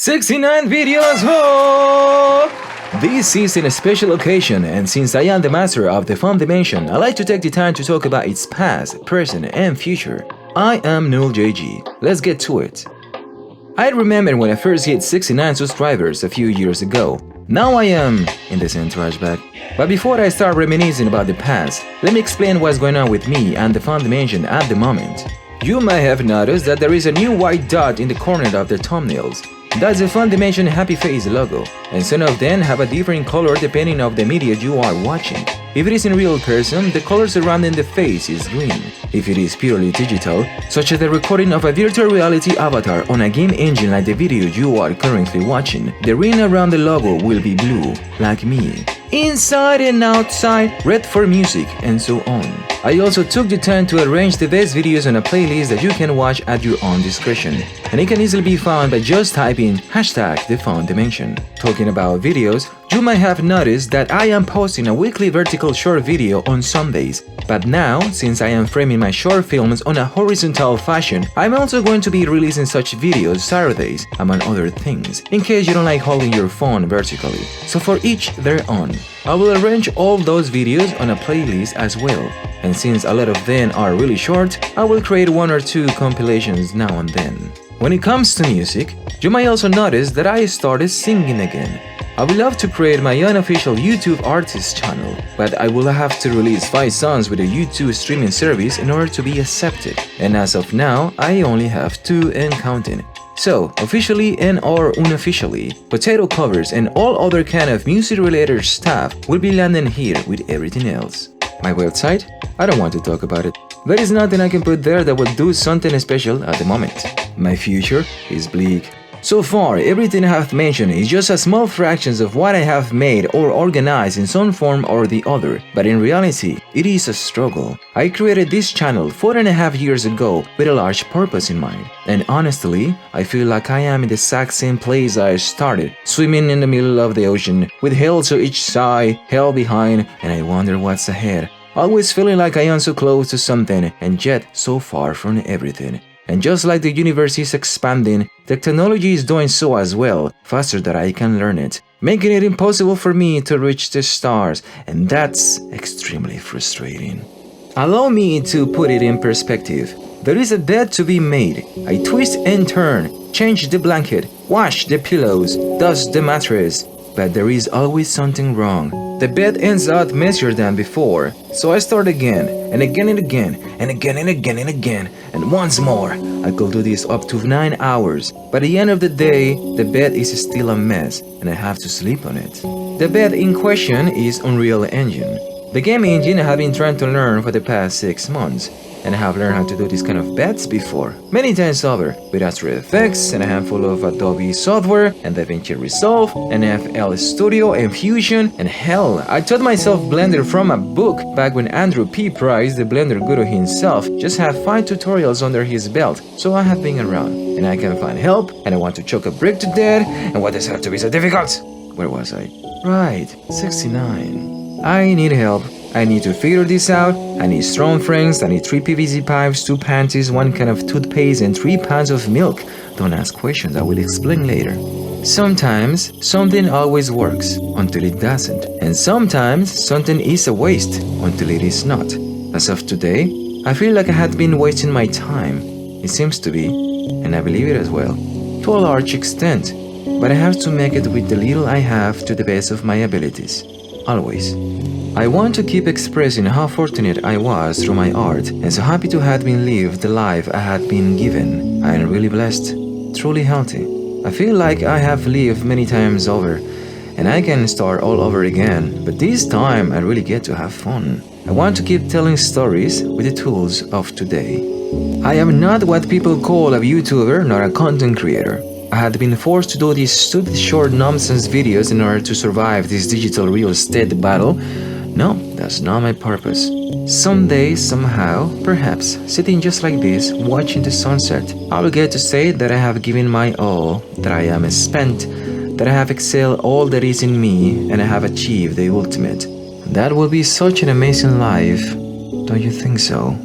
69 videos! Oh! This is in a special occasion, and since I am the master of the fundimension, I like to take the time to talk about its past, present, and future. I am Null JG. Let's get to it. I remember when I first hit 69 subscribers a few years ago. Now I am in the same trash bag. But before I start reminiscing about the past, let me explain what's going on with me and the fundimension at the moment. You may have noticed that there is a new white dot in the corner of the thumbnails. That's the Fundimension Happy Face logo, and some of them have a different color depending on the media you are watching. If it is in real person, the color surrounding the face is green. If it is purely digital, such as the recording of a virtual reality avatar on a game engine like the video you are currently watching, the ring around the logo will be blue, like me. Inside and outside, red for music, and so on. I also took the time to arrange the best videos on a playlist that you can watch at your own discretion, and it can easily be found by just typing #thefundimension. Talking about videos, you might have noticed that I am posting a weekly vertical short video on Sundays, but now, since I am framing my short films on a horizontal fashion, I'm also going to be releasing such videos Saturdays, among other things, in case you don't like holding your phone vertically. So for each their own. I will arrange all those videos on a playlist as well, and since a lot of them are really short, I will create one or two compilations now and then. When it comes to music, you might also notice that I started singing again. I would love to create my unofficial YouTube artist channel, but I will have to release 5 songs with a YouTube streaming service in order to be accepted, and as of now, I only have 2 and counting. So, officially and or unofficially, potato covers and all other kind of music-related stuff will be landing here with everything else. My website? I don't want to talk about it. There is nothing I can put there that will do something special at the moment. My future is bleak. So far, everything I have mentioned is just a small fractions of what I have made or organized in some form or the other, but in reality, it is a struggle. I created this channel 4.5 years ago with a large purpose in mind, and honestly, I feel like I am in the exact same place I started, swimming in the middle of the ocean, with hell to each side, hell behind, and I wonder what's ahead. Always feeling like I am so close to something, and yet so far from everything. And just like the universe is expanding, technology is doing so as well, faster than I can learn it, making it impossible for me to reach the stars, and that's extremely frustrating. Allow me to put it in perspective. There is a bed to be made. I twist and turn, change the blanket, wash the pillows, dust the mattress, but there is always something wrong. The bed ends up messier than before, so I start again, and again and again, and again and again and again, and once more. I could do this up to 9 hours. By the end of the day, the bed is still a mess, and I have to sleep on it. The bed in question is Unreal Engine. The game engine I have been trying to learn for the past 6 months, and I have learned how to do this kind of beds before, many times over, with After Effects and a handful of Adobe software, and DaVinci Resolve, and FL Studio, and Fusion, and hell, I taught myself Blender from a book back when Andrew P. Price, the Blender guru himself, just had 5 tutorials under his belt, so I have been around, and I can find help, and I want to choke a brick to death, and what does have to be so difficult? Where was I? Right, 69. I need help. I need to figure this out. I need strong frames, I need 3 PVC pipes, 2 panties, 1 can of toothpaste, and 3 pounds of milk. Don't ask questions, I will explain later. Sometimes, something always works, until it doesn't. And sometimes, something is a waste, until it is not. As of today, I feel like I had been wasting my time. It seems to be, and I believe it as well, to a large extent. But I have to make it with the little I have to the best of my abilities. Always. I want to keep expressing how fortunate I was through my art, and so happy to have been lived the life I had been given. I am really blessed, truly healthy. I feel like I have lived many times over, and I can start all over again, but this time I really get to have fun. I want to keep telling stories with the tools of today. I am not what people call a YouTuber, nor a content creator. I had been forced to do these stupid short nonsense videos in order to survive this digital real estate battle. No, that's not my purpose. Someday, somehow, perhaps, sitting just like this, watching the sunset, I will get to say that I have given my all, that I am spent, that I have excelled all that is in me, and I have achieved the ultimate. That will be such an amazing life, don't you think so?